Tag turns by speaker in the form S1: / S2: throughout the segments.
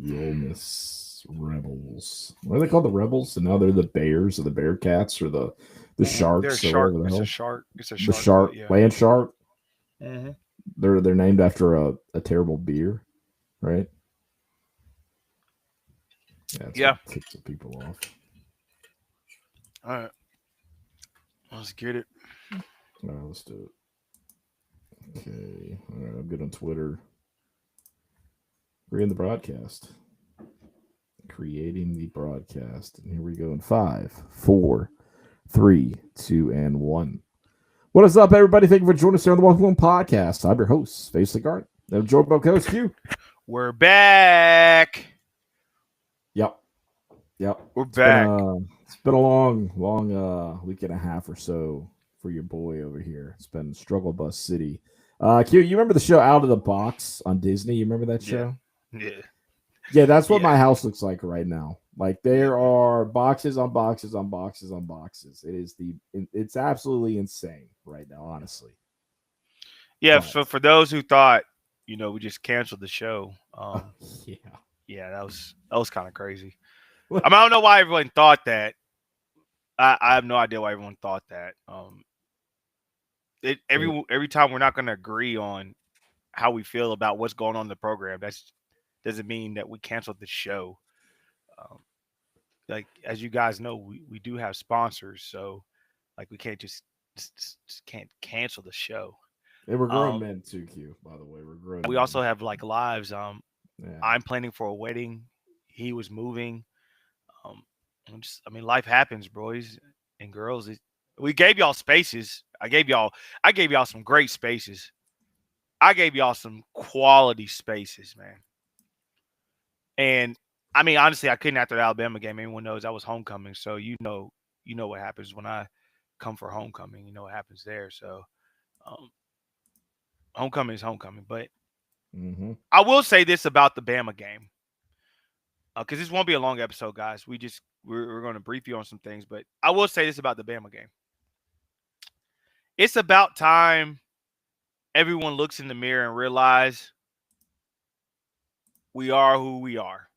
S1: The Ole Miss Rebels. What are they called? The Rebels? And now they're the Bears or the Bearcats or the
S2: They're a
S1: Sharks or
S2: shark.
S1: whatever the
S2: It's a
S1: hell.
S2: shark. It's a
S1: The
S2: shark, but
S1: Shark,
S2: yeah.
S1: Land Shark.
S2: Mm-hmm.
S1: They're named after a terrible beer, right? Yeah, that's
S2: Yeah.
S1: what ticks some people off.
S2: All right. Let's get it.
S1: All right, let's do it. Okay. All right, I'm good on Twitter. We're in the broadcast. Creating the broadcast. And here we go in 5, 4, 3, 2, and 1. What is up, everybody? Thank you for joining us here on the Welcome Home Podcast. I'm your host, Face Guard. I'm joined by co-host Q.
S2: We're back.
S1: Yep.
S2: We're
S1: It's been
S2: back.
S1: a long week and a half or so for your boy over here. It's been Struggle Bus City. Q, you remember the show Out of the Box on Disney? You remember that show?
S2: Yeah.
S1: Yeah, that's what
S2: Yeah.
S1: my house looks like right now. Like there are boxes on boxes on boxes on boxes. It's absolutely insane right now, honestly.
S2: Yeah.
S1: But,
S2: So for those who thought, we just canceled the show.
S1: yeah.
S2: Yeah, that was kind of crazy. I mean, I don't know why everyone thought that. I have no idea why everyone thought that. Every time we're not going to agree on how we feel about what's going on in the program, that doesn't mean that we canceled the show. Um, like as you guys know, we do have sponsors, so like we can't just can't cancel the show.
S1: And we're grown
S2: Um,
S1: men too, Q, by the way. We're grown
S2: we
S1: men.
S2: also have like lives.
S1: Yeah.
S2: I'm planning for a wedding. He was moving. Um, I mean, life happens, boys and girls. We gave y'all spaces. I gave y'all some great spaces. I gave y'all some quality spaces, man. And I mean, honestly, I couldn't after the Alabama game. Everyone knows that was homecoming, so you know what happens when I come for homecoming. You know what happens there. So, um, homecoming is homecoming. But
S1: Mm-hmm.
S2: I will say this about the Bama game, because this won't be a long episode, guys. We're going to brief you on some things, but I will say this about the Bama game. It's about time everyone looks in the mirror and realize we are who we are.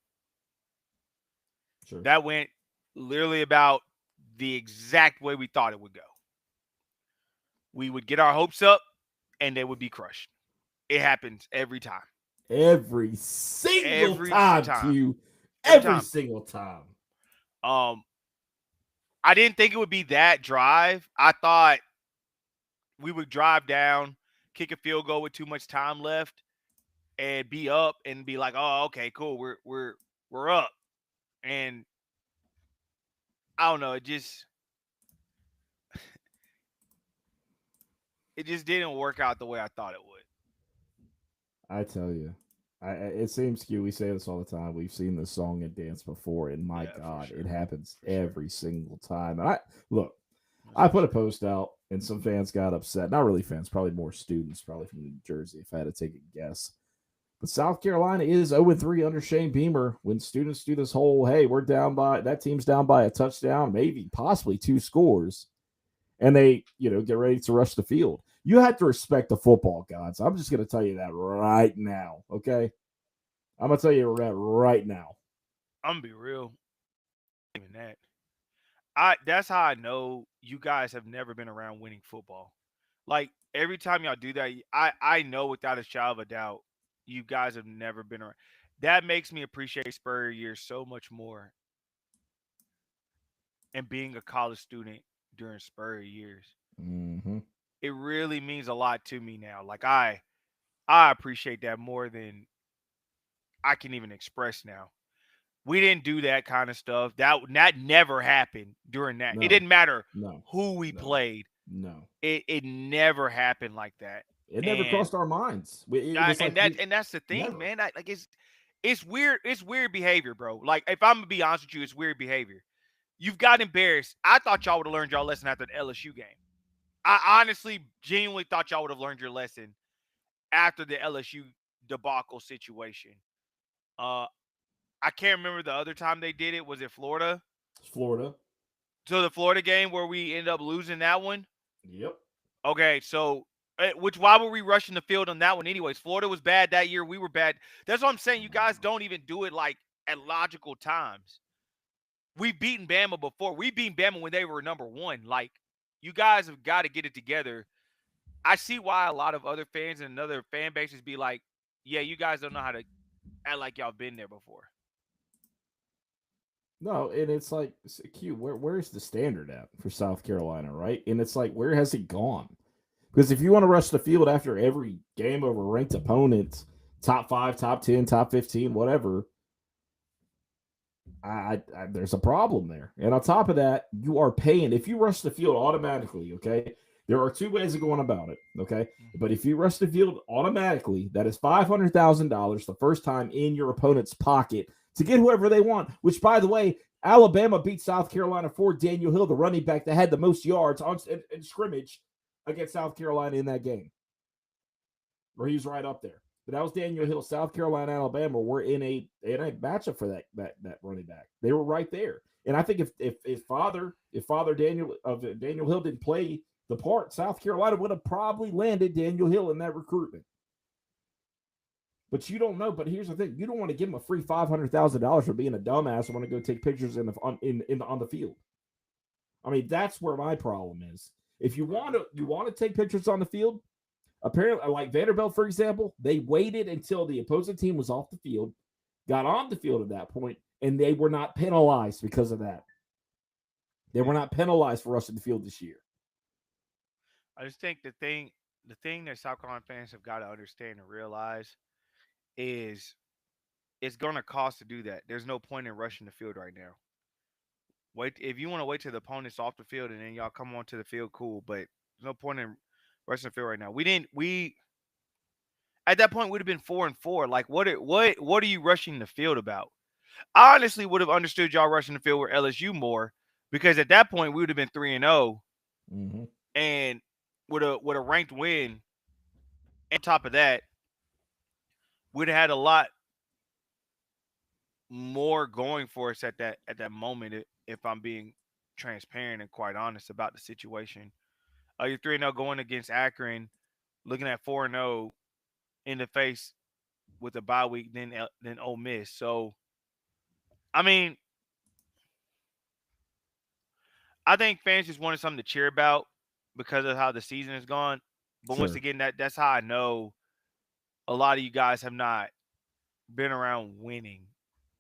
S1: Sure.
S2: That went literally about the exact way we thought it would go. We would get our hopes up and they would be crushed. It happens every time.
S1: Every single
S2: Every
S1: time,
S2: time.
S1: Q.
S2: Every
S1: Every
S2: time.
S1: single time.
S2: I didn't think it would be that drive. I thought we would drive down, kick a field goal with too much time left, and be up and be like, "Oh, okay, cool. We're up." And I don't know, it just didn't work out the way I thought it would.
S1: I tell you. It seems Q. We say this all the time. We've seen this song and dance before, and my God,
S2: sure.
S1: it happens
S2: For sure.
S1: every single time. And I put a post out, and some fans got upset. Not really fans, probably more students, probably from New Jersey, if I had to take a guess. But South Carolina is 0-3 under Shane Beamer. When students do this whole, hey, we're down by that team's down by a touchdown, maybe possibly 2 scores, and they, get ready to rush the field. You have to respect the football gods. I'm just going to tell you that right now, okay? I'm going to tell you that right now.
S2: I'm going to be real. Even that. That's how I know you guys have never been around winning football. Like every time y'all do that, I know without a shadow of a doubt, you guys have never been around. That makes me appreciate Spurrier years so much more. And being a college student during Spurrier years,
S1: Mm-hmm.
S2: it really means a lot to me now. Like I appreciate that more than I can even express now. We didn't do that kind of stuff. That never happened during that. It
S1: No,
S2: didn't matter
S1: no,
S2: who we
S1: no,
S2: played.
S1: no.
S2: It never happened like that.
S1: It never
S2: And
S1: crossed our minds. It was like
S2: that's the thing,
S1: never.
S2: man. Like it's weird. It's weird behavior, bro. Like if I'm gonna be honest with you, it's weird behavior. You've got embarrassed. I thought y'all would have learned y'all lesson after the LSU game. I honestly, genuinely thought y'all would have learned your lesson after the LSU debacle situation. Uh, I can't remember the other time they did it. Was it Florida?
S1: Florida.
S2: So the Florida game where we ended up losing that one.
S1: Yep.
S2: Okay, so Which why were we rushing the field on that one anyways? Florida was bad that year. We were bad. That's what I'm saying. You guys don't even do it like at logical times. We've beaten Bama before. We beat Bama when they were number one. Like, you guys have got to get it together. I see why a lot of other fans and other fan bases be like, yeah, you guys don't know how to act like y'all been there before.
S1: No, and it's like Q. Where's the standard at for South Carolina, right? And it's like, where has it gone? Because if you want to rush the field after every game over ranked opponents, top 5, top 10, top 15, whatever, there's a problem there. And on top of that, you are paying. If you rush the field automatically, okay, there are two ways of going about it, okay? But if you rush the field automatically, that is $500,000 the first time in your opponent's pocket to get whoever they want, which, by the way, Alabama beat South Carolina for Daniel Hill, the running back that had the most yards in scrimmage against South Carolina in that game, where he was right up there. But that was Daniel Hill. South Carolina, Alabama were in a matchup for that running back. They were right there. And I think if Father Daniel Hill didn't play the part, South Carolina would have probably landed Daniel Hill in that recruitment. But you don't know. But here's the thing: you don't want to give him a free $500,000 for being a dumbass and want to go take pictures on the field. I mean, that's where my problem is. If you want to take pictures on the field, apparently, like Vanderbilt, for example, they waited until the opposing team was off the field, got on the field at that point, and they were not penalized because of that. They were not penalized for rushing the field this year.
S2: I just think the thing that South Carolina fans have got to understand and realize is it's going to cost to do that. There's no point in rushing the field right now. Wait, if you want to wait till the opponent's off the field and then y'all come onto the field, cool. But there's no point in rushing the field right now. We at that point would have been 4-4. Like, what are you rushing the field about? I honestly would have understood y'all rushing the field with LSU more, because at that point we would have been 3-0, and with a ranked win. And on top of that, we'd have had a lot more going for us at that moment. If I'm being transparent and quite honest about the situation, you're 3-0 going against Akron, looking at 4-0 in the face with a bye week, then Ole Miss. So, I mean, I think fans just wanted something to cheer about because of how the season has gone. But once again, that's how I know a lot of you guys have not been around winning.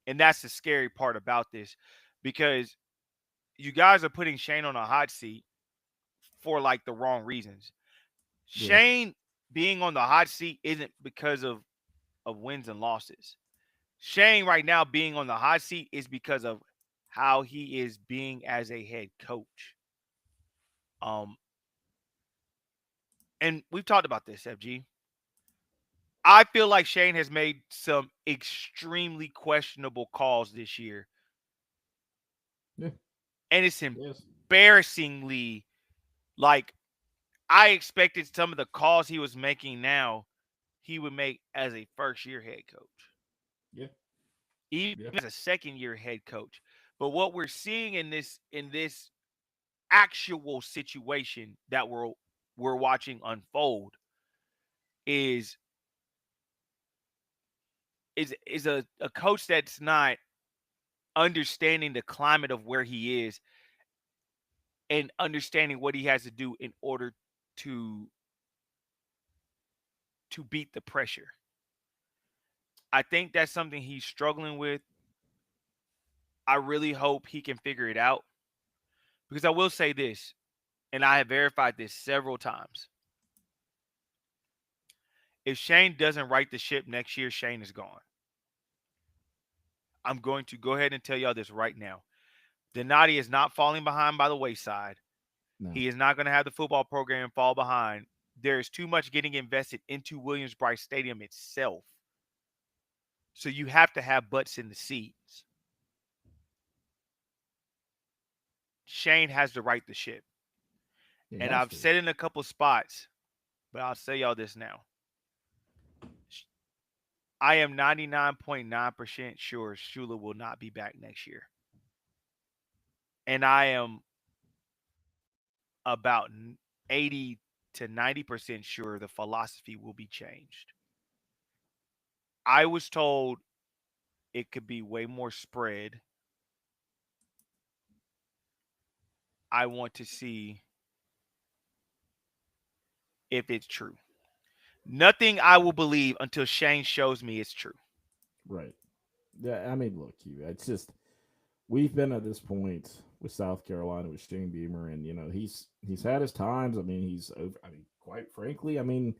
S2: And that's the scary part about this, because you guys are putting Shane on a hot seat for like the wrong reasons. Yeah. Shane being on the hot seat isn't because of wins and losses. Shane right now being on the hot seat is because of how he is being as a head coach. And we've talked about this, FG. I feel like Shane has made some extremely questionable calls this year.
S1: Yeah.
S2: And it's embarrassingly, like, I expected some of the calls he was making now he would make as a first-year head coach.
S1: Yeah.
S2: Even as a second-year head coach. But what we're seeing in this actual situation that we're watching unfold is a coach that's not understanding the climate of where he is and understanding what he has to do in order to beat the pressure. I think that's something he's struggling with. I really hope he can figure it out, because I will say this, and I have verified this several times. If Shane doesn't right the ship next year, Shane is gone. I'm going to go ahead and tell y'all this right now. Donati is not falling behind by the wayside. No. He is not going to have the football program fall behind. There is too much getting invested into Williams-Brice Stadium itself. So you have to have butts in the seats. Shane has to right the ship. And I've said in a couple spots, but I'll say y'all this now. I am 99.9% sure Shula will not be back next year. And I am about 80 to 90% sure the philosophy will be changed. I was told it could be way more spread. I want to see if it's true. Nothing I will believe until Shane shows me it's true.
S1: Right. Yeah, I mean, look, it's just we've been at this point with South Carolina with Shane Beamer, and he's had his times. I mean, he's over. I mean, quite frankly, I mean,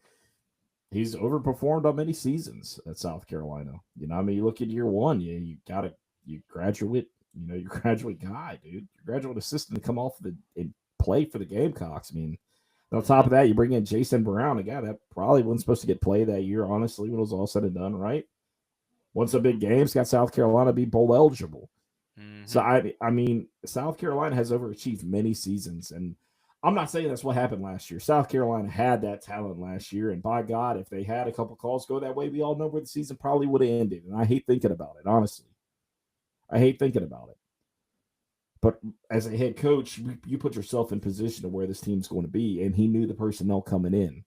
S1: he's overperformed on many seasons at South Carolina. I mean, you look at year one, you got you graduate, you graduate guy, dude, you graduate assistant to come off and play for the Gamecocks. I mean, on top of that, you bring in Jason Brown, a guy that probably wasn't supposed to get played that year, honestly, when it was all said and done, right? Once a big game's got South Carolina be bowl eligible.
S2: Mm-hmm.
S1: So I mean, South Carolina has overachieved many seasons, and I'm not saying that's what happened last year. South Carolina had that talent last year, and by God, if they had a couple calls go that way, we all know where the season probably would have ended. And I hate thinking about it, honestly. I hate thinking about it. But as a head coach, you put yourself in position of where this team's going to be, and he knew the personnel coming in,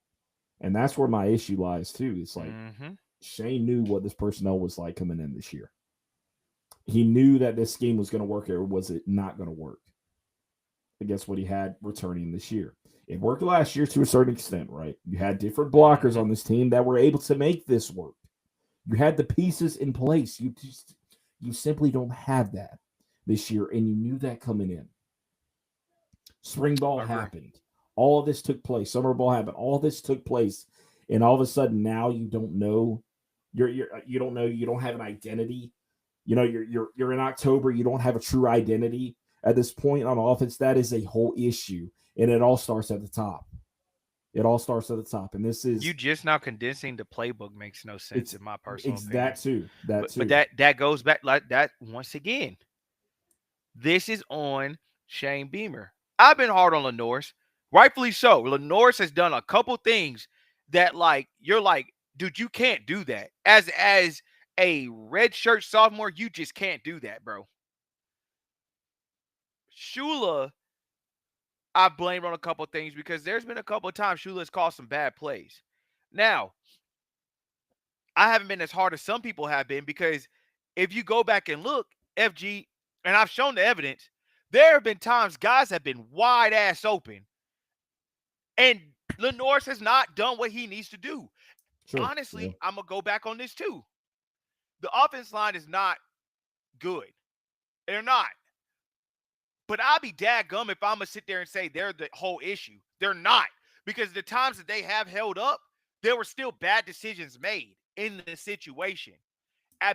S1: and that's where my issue lies too. It's like Shane knew what this personnel was like coming in this year. He knew that this scheme was going to work, or was it not going to work? And guess what he had returning this year? It worked last year to a certain extent, right? You had different blockers on this team that were able to make this work. You had the pieces in place. You simply don't have that this year, and you knew that coming in. Spring ball happened. All of this took place. Summer ball happened. All this took place, and all of a sudden now you don't know. You don't know. You don't have an identity. You're in October. You don't have a true identity at this point on offense. That is a whole issue, and it all starts at the top. It all starts at the top, and this is
S2: you just now condensing the playbook makes no sense in my personal opinion.
S1: That too.
S2: But that goes back like that once again. This is on Shane Beamer. I've been hard on LaNorris, rightfully so. LaNorris has done a couple things that you're like, dude, you can't do that. As a redshirt sophomore, you just can't do that, bro. Shula, I blamed on a couple things because there's been a couple of times Shula's caused some bad plays. Now, I haven't been as hard as some people have been because if you go back and look, FG, and I've shown the evidence, there have been times guys have been wide ass open, and LaNorris has not done what he needs to do. Sure, honestly, I'm going to go back on this too. The offense line is not good. They're not. But I'll be daggum if I'm going to sit there and say they're the whole issue. They're not. Because the times that they have held up, there were still bad decisions made in the situation.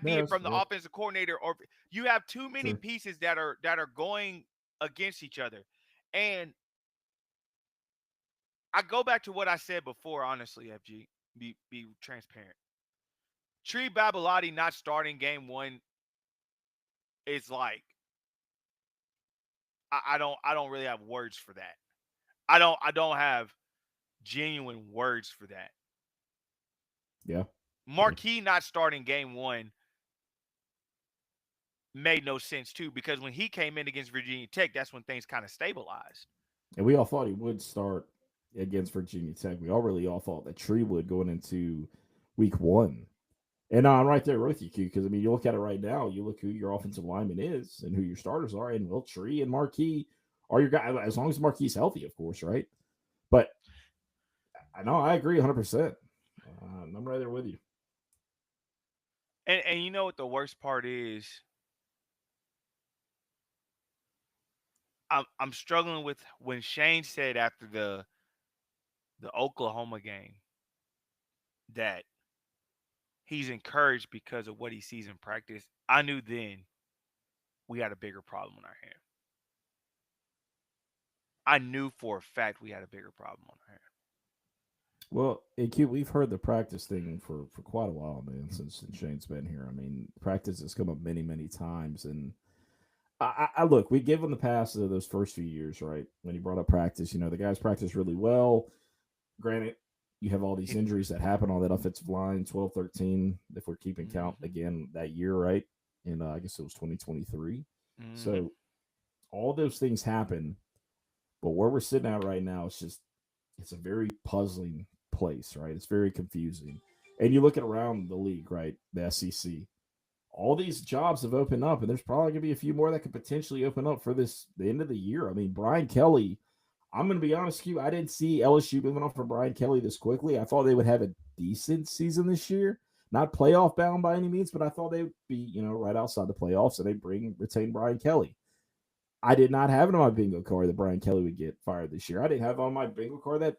S2: Be it from the offensive coordinator, or you have too many pieces that are going against each other. And I go back to what I said before, honestly, FG. Be transparent. Tree Babalati not starting game one is like, I don't really have words for that. I don't have genuine words for that.
S1: Yeah.
S2: Marquis not starting game one made no sense too, because when he came in against Virginia Tech, that's when things kind of stabilized.
S1: And we all thought he would start against Virginia Tech. We all thought that Tree would going into week one. And I'm right there with you, Q, because, I mean, you look at it right now, you look who your offensive lineman is and who your starters are, and Will Tree and Marquis are your guy, as long as Marquis is healthy, of course, right? But I know I agree 100%. I'm right there with you.
S2: And you know what the worst part is? I'm struggling with when Shane said after the Oklahoma game that he's encouraged because of what he sees in practice. I knew then we had a bigger problem on our hands. I knew for a fact we had a bigger problem on our hands.
S1: Well, Q, we've heard the practice thing for quite a while, man, since Shane's been here. I mean, practice has come up many, many times. And I look, we give him the pass of those first few years, right? When he brought up practice, the guys practice really well. Granted, you have all these injuries that happen on that offensive line, 12, 13, if we're keeping count again that year, right? And I guess it was 2023. So all those things happen. But where we're sitting at right now, it's just it's a very puzzling place, right? It's very confusing. And you look at around the league, right? The SEC, all these jobs have opened up, and there's probably going to be a few more that could potentially open up for the end of the year. I mean, Brian Kelly. I'm going to be honest with you. I didn't see LSU moving on for Brian Kelly this quickly. I thought they would have a decent season this year, not playoff bound by any means, but I thought they would be, right outside the playoffs, and they retain Brian Kelly. I did not have it on my bingo card that Brian Kelly would get fired this year. I didn't have on my bingo card that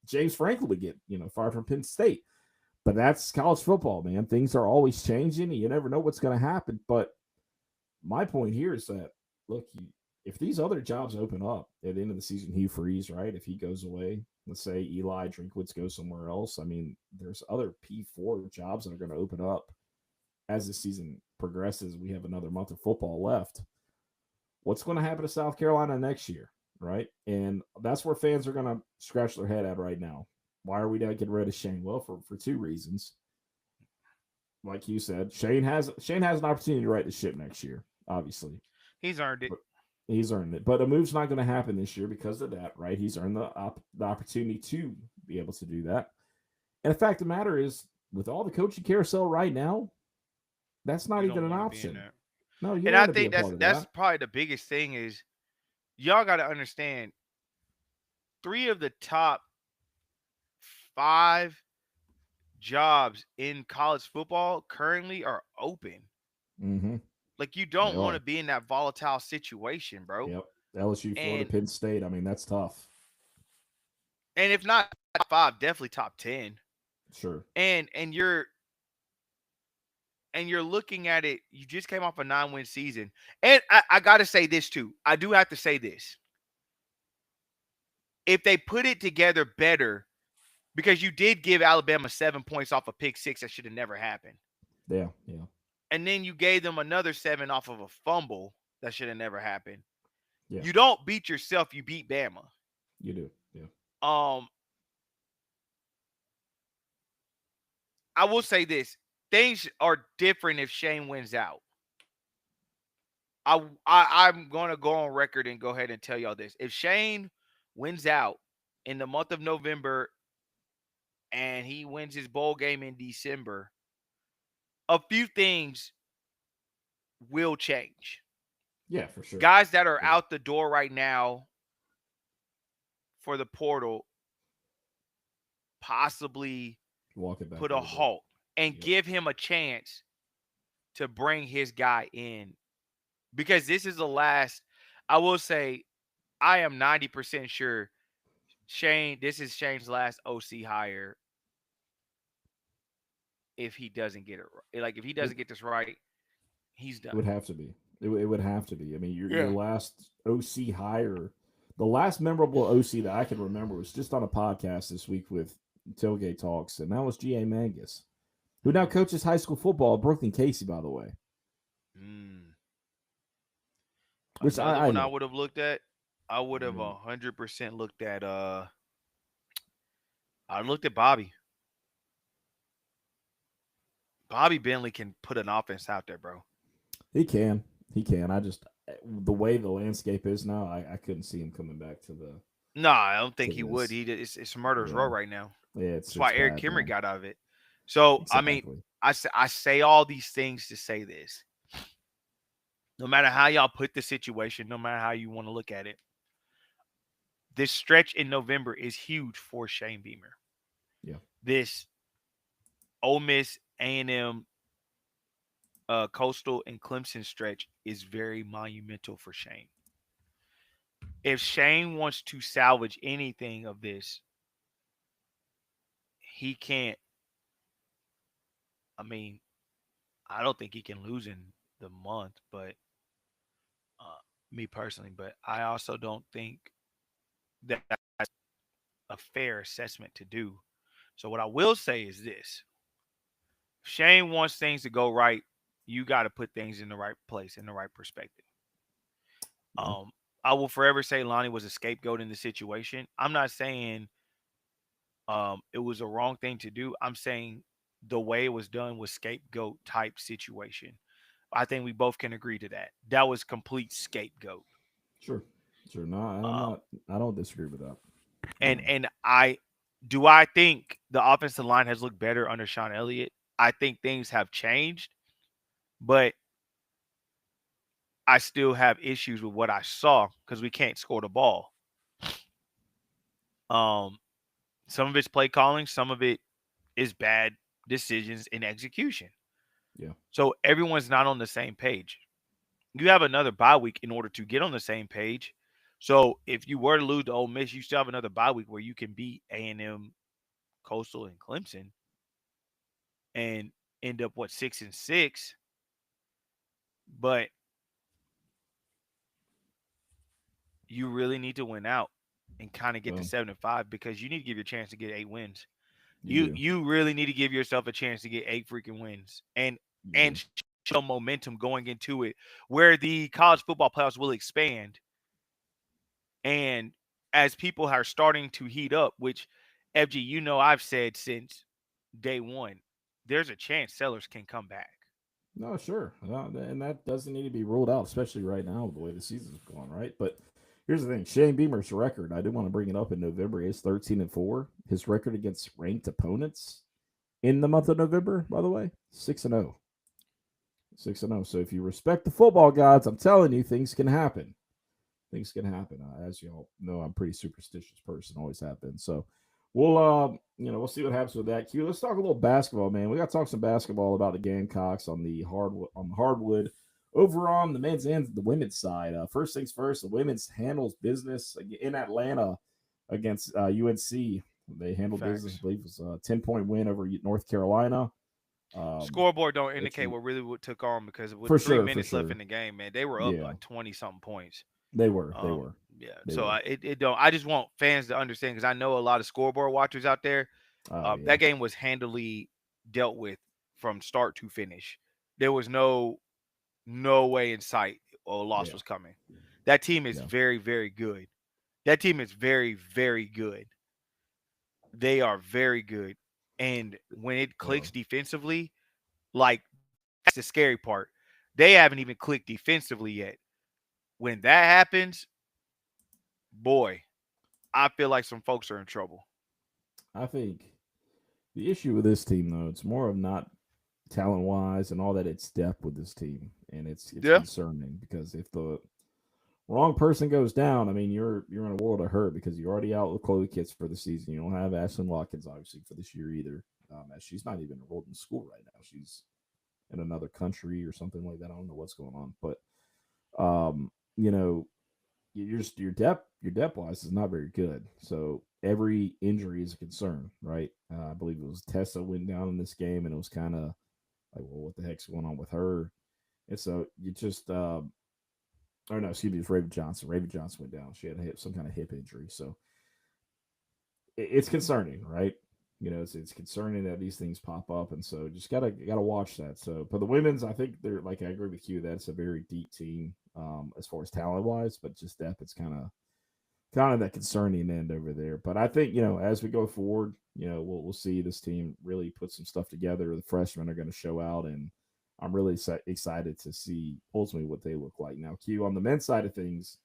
S1: James Franklin would get fired from Penn State. But that's college football, man. Things are always changing. You never know what's going to happen. But my point here is that, look, if these other jobs open up at the end of the season, Hugh Freeze, right? If he goes away, let's say Eli Drinkwitz goes somewhere else. I mean, there's other P4 jobs that are going to open up as the season progresses. We have another month of football left. What's going to happen to South Carolina next year, right? And that's where fans are going to scratch their head at right now. Why are we not getting rid of Shane? Well, for two reasons. Like you said, Shane has an opportunity to right the ship next year. Obviously,
S2: he's earned it.
S1: He's earned it, but a move's not going to happen this year because of that, right? He's earned the opportunity to be able to do that. And the fact of the matter is, with all the coaching carousel right now, that's not even an option. No, you.
S2: And I think that's probably the biggest thing is y'all got to understand. 3 of the top 5 jobs in college football currently are open.
S1: Mm-hmm.
S2: Like, you don't want to be in that volatile situation, bro.
S1: Yep. LSU, Florida, Penn State. I mean, that's tough.
S2: And if not top 5, definitely top 10.
S1: Sure.
S2: And you're looking at it. You just came off a 9-win season, and I got to say this too. I do have to say this. If they put it together better, because you did give Alabama 7 points off a pick 6 that should have never happened.
S1: Yeah.
S2: And then you gave them another 7 off of a fumble that should have never happened.
S1: Yeah.
S2: You don't beat yourself, you beat Bama.
S1: You do. Yeah.
S2: I will say this. Things are different if Shane wins out. I'm going to go on record and go ahead and tell y'all this. If Shane wins out in the month of November and he wins his bowl game in December, a few things will change.
S1: Yeah, for sure.
S2: Guys that are out the door right now for the portal possibly put a halt and give him a chance to bring his guy in. Because this is the last, I will say, I am 90% sure this is Shane's last OC hire if he doesn't get it right. Like, if he doesn't get this right, he's done.
S1: It would have to be. It would have to be. I mean, your last OC hire, the last memorable OC that I can remember was just on a podcast this week with Tailgate Talks, and that was G.A. Mangus, who now coaches high school football at Brooklyn Casey, by the way.
S2: Which I would have looked at, I would have 100% looked at I looked at Bobby. Bobby Bentley can put an offense out there, bro.
S1: He can. I just, the way the landscape is now, I couldn't see him coming back to the.
S2: No, I don't think he would. It's murder's row right now.
S1: Yeah,
S2: that's why Eric Kimmer got out of it. So exactly. I mean, I say all these things to say this. No matter how y'all put the situation, no matter how you want to look at it, this stretch in November is huge for Shane Beamer.
S1: Yeah.
S2: This Ole Miss, A&M, Coastal, and Clemson stretch is very monumental for Shane. If Shane wants to salvage anything of this, he can't. I mean, I don't think he can lose in the month, but me personally, but I also don't think that's a fair assessment to do. So what I will say is this. If Shane wants things to go right, you got to put things in the right place, in the right perspective. I will forever say Lonnie was a scapegoat in the situation. I'm not saying it was a wrong thing to do. I'm saying the way it was done was scapegoat type situation. I think we both can agree to that. That was complete scapegoat.
S1: Sure. No, I don't disagree with that.
S2: And I think the offensive line has looked better under Sean Elliott. I think things have changed, but I still have issues with what I saw because we can't score the ball. Um, some of it's play calling, some of it is bad decisions in execution.
S1: Yeah.
S2: So everyone's not on the same page. You have another bye week in order to get on the same page. So if you were to lose to Ole Miss, you still have another bye week where you can beat A&M, Coastal, and Clemson, and end up 6-6. But you really need to win out and kind of get to
S1: Well,
S2: 7-5 because you need to give your chance to get 8 wins.
S1: you
S2: You
S1: do.
S2: you really need to give yourself a chance to get 8 freaking wins
S1: You
S2: and
S1: do.
S2: show momentum going into it, where the college football playoffs will expand. And as people are starting to heat up, which FG, I've said since day one, there's a chance Sellers can come back.
S1: No, sure. And that doesn't need to be ruled out, especially right now, the way the season's going, right? But here's the thing Shane Beamer's record, I did want to bring it up in November, is 13-4. His record against ranked opponents in the month of November, by the way, 6-0. 6-0. So if you respect the football gods, I'm telling you, things can happen. Things can happen. As you all know, I'm a pretty superstitious person, always have been. So we'll see what happens with that. Q. Let's talk a little basketball, man. We got to talk some basketball about the Gamecocks on the hardwood. Over on the men's and the women's side, first things first, the women's handles business in Atlanta against UNC. They handled business. I believe it was a 10-point win over North Carolina.
S2: Scoreboard don't indicate what really took on because with
S1: for
S2: 3 minutes
S1: sure.
S2: left in the game, man, they were up by 20 something points.
S1: They were.
S2: Yeah.
S1: They
S2: so
S1: were.
S2: It don't. I just want fans to understand because I know a lot of scoreboard watchers out there. That game was handily dealt with from start to finish. There was no way in sight a loss was coming. That team is very, very good. That team is very, very good. They are very good. And when it clicks defensively, like that's the scary part. They haven't even clicked defensively yet. When that happens, boy, I feel like some folks are in trouble.
S1: I think the issue with this team, though, it's more of not talent wise and all that. It's depth with this team, and it's concerning because if the wrong person goes down, I mean, you're in a world of hurt because you already out with Chloe Kitts for the season. You don't have Ashlyn Watkins obviously for this year either. As she's not even enrolled in school right now. She's in another country or something like that. I don't know what's going on, but um, you know, your depth wise is not very good. So every injury is a concern, right? I believe it was Tessa went down in this game, and it was kind of like, well, what the heck's going on with her? And so you just, or no, excuse me, it's Raven Johnson. Raven Johnson went down. She had some kind of hip injury, so it's concerning, right? It's concerning that these things pop up, and so just gotta watch that. So for the women's, I think they're like I agree with you that it's a very deep team as far as talent wise, but just depth, it's kind of that concerning end over there. But I think as we go forward, we'll see this team really put some stuff together. The freshmen are going to show out, and I'm really excited to see ultimately what they look like. Now, Q, on the men's side of things,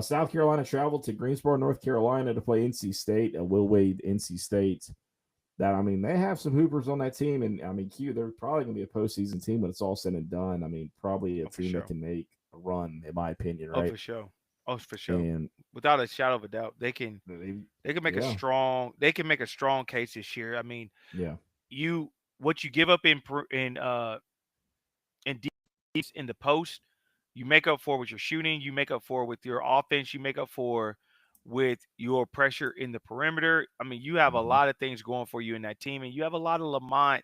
S1: South Carolina traveled to Greensboro, North Carolina to play NC State, a Will Wade NC State. That, I mean, they have some hoopers on that team, and I mean, Q, they're probably going to be a postseason team when it's all said and done. I mean, probably a team that can make a run, in my opinion, right?
S2: Oh, for sure. Oh, for sure.
S1: And
S2: without a shadow of a doubt, they can make a strong case this year. I mean, what you give up in deep in the post, you make up for with your shooting, you make up for with your offense, you make up for with your pressure in the perimeter. I mean, you have a lot of things going for you in that team, and you have a lot of Lamont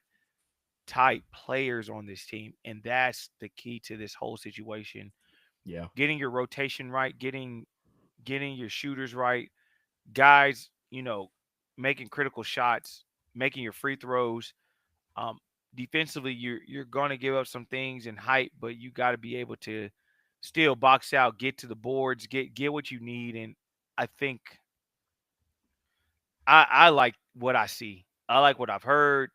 S2: type players on this team, and that's the key to this whole situation.
S1: Yeah,
S2: getting your rotation right, getting your shooters right, guys, making critical shots, making your free throws. Um, Defensively, you're going to give up some things in height, but you got to be able to still box out, get to the boards, get what you need, and I think I like what I see. I like what I've heard,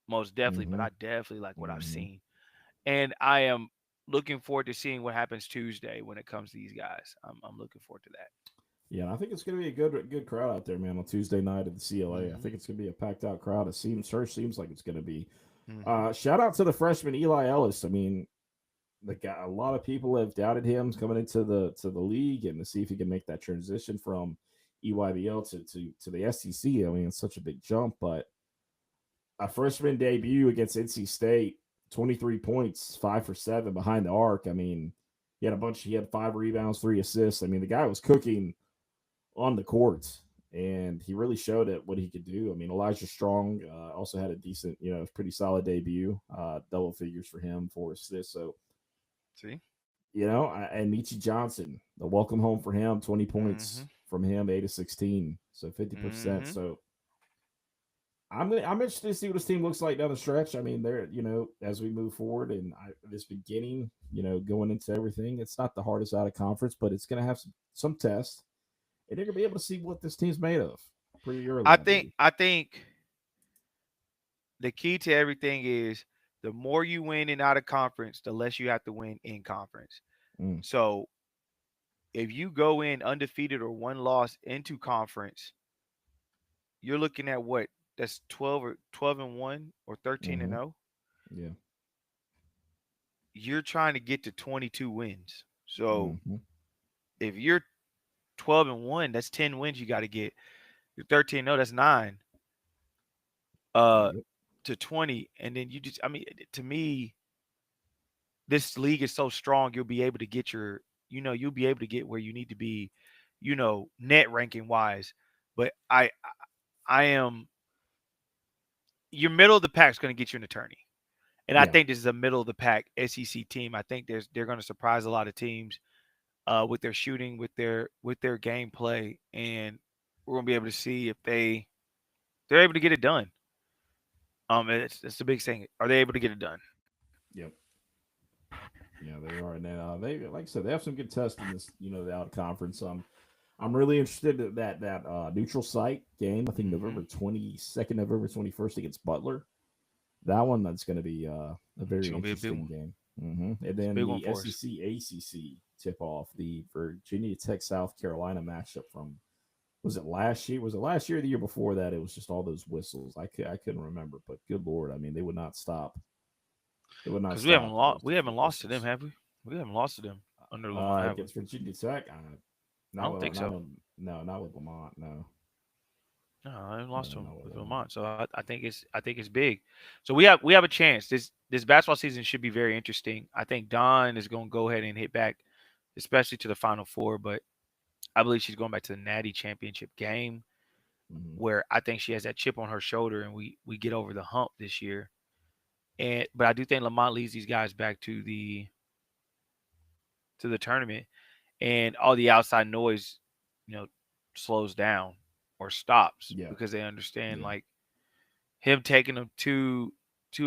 S2: most definitely, but I definitely like what I've seen, and I am looking forward to seeing what happens Tuesday when it comes to these guys. I'm looking forward to that.
S1: Yeah, and I think it's going to be a good crowd out there, man, on Tuesday night at the CLA. I
S2: Hmm.
S1: think it's going to be a packed out crowd. Seems like it's going to be.
S2: Hmm.
S1: Shout out to the freshman Eli Ellis. I mean, the guy, a lot of people have doubted him coming into the league and to see if he can make that transition from EYBL to the SEC. I mean, it's such a big jump, but a freshman debut against NC State, 23 points, 5 for 7 behind the arc. I mean, he had 5 rebounds, 3 assists. I mean, the guy was cooking on the courts, and he really showed it what he could do. I mean, Elijah Strong also had a decent, pretty solid debut, double figures for him, 4 assists. So,
S2: See.
S1: and Michi Johnson, the welcome home for him, 20
S2: Hmm.
S1: points from him, 8 of 16, so 50%.
S2: Hmm.
S1: So I'm interested to see what this team looks like down the stretch. I mean, they're as we move forward and this beginning, going into everything, it's not the hardest out of conference, but it's going to have some tests, and they're going to be able to see what this team's made of pretty early,
S2: I
S1: I
S2: think
S1: believe.
S2: I think the key to everything is the more you win in out of conference, the less you have to win in conference.
S1: Mm,
S2: So if you go in undefeated or one loss into conference, you're looking at what? That's 12 and 1 or 13 and
S1: mm-hmm.
S2: 0.
S1: Yeah.
S2: You're trying to get to 22 wins. So
S1: Mm-hmm.
S2: if you're 12 and 1, that's 10 wins you got to get. You're 13 and 0, that's 9 uh
S1: Yep.
S2: to 20, and then you just, I mean, to me, this league is so strong. You'll be able to get you'll be able to get where you need to be, net ranking wise. But I am your middle of the pack is going to get you an attorney. And I
S1: Yeah.
S2: think this is a middle of the pack SEC team. I think they're going to surprise a lot of teams with their shooting, with their gameplay, and we're going to be able to see if they're able to get it done. It's the big thing. Are they able to get it done?
S1: Yep. Yeah, they are. And they, like I said, they have some good tests in this, the out conference. I'm really interested in that neutral site game. I think
S2: Hmm.
S1: November 22nd, November 21st against Butler. That one that's going to be a
S2: It's
S1: very
S2: going to be a big
S1: interesting
S2: one.
S1: game. And
S2: It's a
S1: then
S2: big one
S1: the
S2: for us.
S1: SEC ACC tip off the Virginia Tech South Carolina matchup from was it last year? Was it last year or the year before that? It was just all those whistles. I couldn't remember, but good lord, I mean they would not stop. They would not
S2: Because
S1: stop those
S2: we haven't lost to them,
S1: whistles.
S2: have we? We haven't lost to them under Lamont, have we?
S1: Against Virginia Tech,
S2: I don't think so.
S1: not with Lamont. No,
S2: No, I haven't lost to
S1: no,
S2: them
S1: not with
S2: with
S1: Lamont.
S2: Lamont. So I think it's big. So we have a chance. This basketball season should be very interesting. I think Dawn is going to go ahead and hit back, especially to the Final Four. But I believe she's going back to the Natty Championship game,
S1: Mm-hmm.
S2: where I think she has that chip on her shoulder, and we get over the hump this year. But I do think Lamont leads these guys back to the tournament, and all the outside noise, you know, slows down or stops
S1: Yeah,
S2: because they understand,
S1: yeah.
S2: like, him taking them two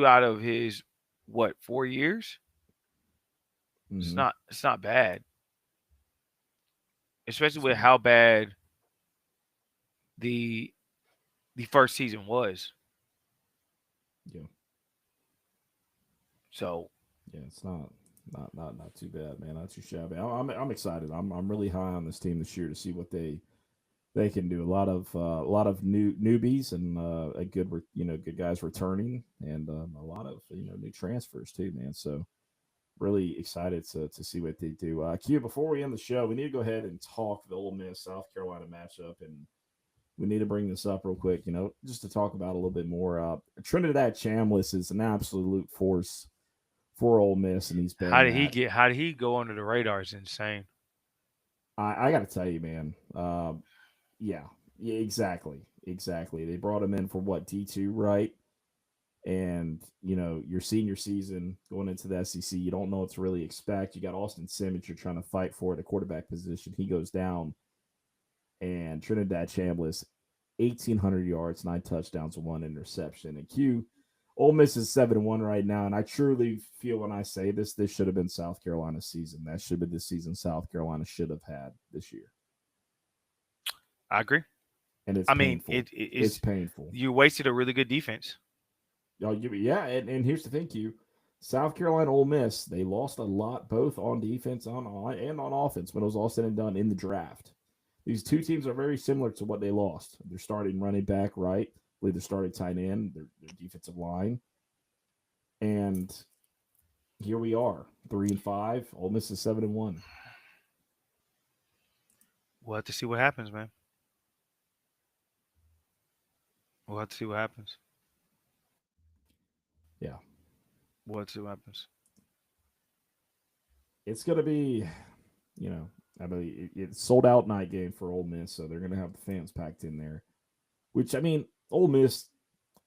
S2: out of his, what, 4 years. It's
S1: Mm-hmm.
S2: not it's not bad, especially
S1: It's
S2: with
S1: not.
S2: how bad the the first season was.
S1: Yeah,
S2: So
S1: yeah. It's not too bad, man. Not too shabby. I'm excited. I'm really high on this team this year to see what they can do. A lot of newbies and a good guys returning, and a lot of new transfers too, man. So really excited to see what they do. Q, before we end the show, we need to go ahead and talk the Ole Miss South Carolina matchup, and we need to bring this up real quick. Just to talk about a little bit more. Trinidad Chambliss is an absolute force for Ole Miss, and he's been that.
S2: how did he go under the radar is insane.
S1: I got to tell you, man. Yeah, yeah, exactly. They brought him in for what D2, right? And your senior season going into the SEC, you don't know what to really expect. You got Austin Simmons you're trying to fight for the quarterback position. He goes down, and Trinidad Chambliss, 1,800 yards, 9 touchdowns, and 1 interception. And Q, Ole Miss is 7-1 right now, and I truly feel when I say this should have been South Carolina's season. That should have been the season South Carolina should have had this year,
S2: I agree.
S1: and it's
S2: I mean,
S1: painful. It's painful.
S2: you wasted a really good defense.
S1: Yeah, and here's the thing, Q. South Carolina, Ole Miss, they lost a lot both on defense and on offense when it was all said and done in the draft. These two teams are very similar to what they lost. They're starting running back, right? I believe they're starting tight end, their defensive line. And here we are, 3-5. Ole Miss is 7-1.
S2: We'll have to see what happens, man. We'll have to see what happens.
S1: Yeah.
S2: We'll have to see what happens.
S1: It's going to be, I mean, it's sold out night game for Ole Miss, so they're going to have the fans packed in there. Which, I mean, Ole Miss,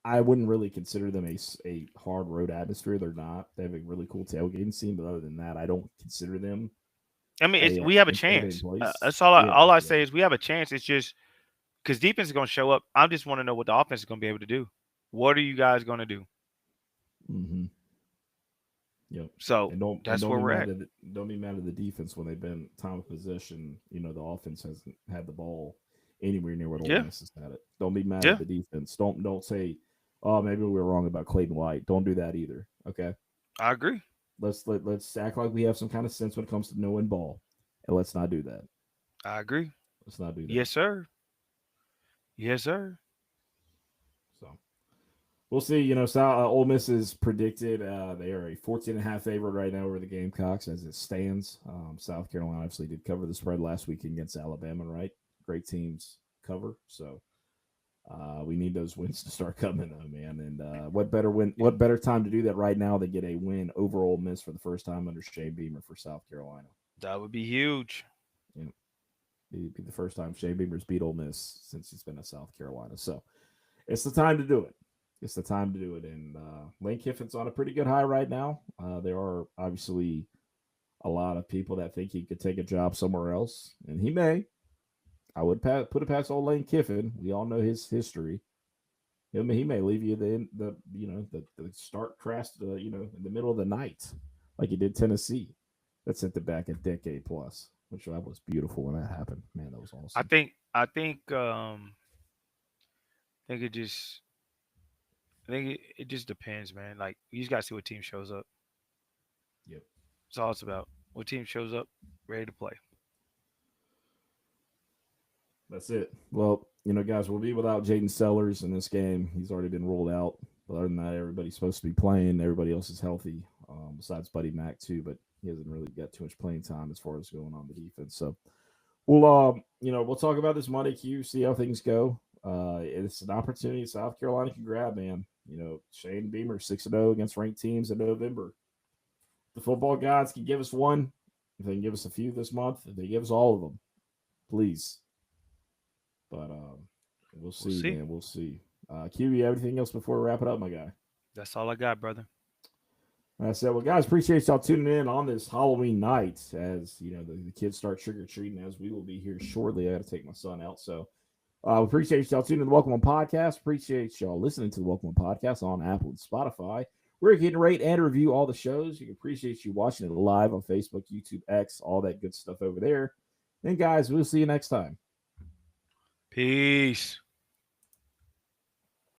S1: I wouldn't really consider them a hard road atmosphere. They're not. They have a really cool tailgating scene, but other than that, I don't consider them.
S2: I mean, we have a chance. That's all. All I say is we have a chance. It's just because defense is going to show up. I just want to know what the offense is going to be able to do. What are you guys going to do?
S1: Mm-hmm. Yep.
S2: So that's where we're at.
S1: Don't be mad at the defense when they've been time of possession. The offense hasn't had the ball anywhere near what Ole Miss has had it. Don't be mad at the defense. Don't say, oh, maybe we were wrong about Clayton White. Don't do that either. Okay.
S2: I agree.
S1: Let's act like we have some kind of sense when it comes to knowing ball, and let's not do that.
S2: I agree.
S1: Let's not do that.
S2: Yes, sir. Yes, sir.
S1: So we'll see. Ole Miss is predicted. They are a 14.5 favorite right now over the Gamecocks as it stands. South Carolina obviously did cover the spread last week against Alabama, right? Great teams cover. So we need those wins to start coming, though, man. And what better time to do that right now than get a win over Ole Miss for the first time under Shane Beamer for South Carolina?
S2: That would be huge.
S1: It'd be the first time Shane Beamer's beat Ole Miss since he's been at South Carolina. So it's the time to do it. It's the time to do it. And Lane Kiffin's on a pretty good high right now. There are obviously a lot of people that think he could take a job somewhere else, and he may. I would put it past old Lane Kiffin. We all know his history. He may leave you the start crash in the middle of the night like he did Tennessee. That sent it back a decade plus, which that was beautiful when that happened. Man, that was awesome.
S2: I think it just depends, man. Like you just gotta see what team shows up.
S1: Yep.
S2: That's all it's about. What team shows up, ready to play.
S1: That's it. Well, guys, we'll be without Jaden Sellers in this game. He's already been ruled out. But other than that, everybody's supposed to be playing. Everybody else is healthy, besides Buddy Mack too. But he hasn't really got too much playing time as far as going on the defense. So we'll talk about this Monday, Q, see how things go. It's an opportunity South Carolina can grab, man. Shane Beamer 6-0 against ranked teams in November. The football gods can give us one. If they can give us a few this month, if they give us all of them, please. But we'll see, man. We'll see. Q, you have anything else before we wrap it up, my guy?
S2: That's all I got, brother.
S1: I said, well, guys, appreciate y'all tuning in on this Halloween night as, the kids start trick-or-treating, as we will be here shortly. I got to take my son out. So appreciate y'all tuning in to the Welcome On Podcast. Appreciate y'all listening to the Welcome On Podcast on Apple and Spotify. Where you can rate and review all the shows. You can appreciate you watching it live on Facebook, YouTube, X, all that good stuff over there. And, guys, we'll see you next time.
S2: Peace.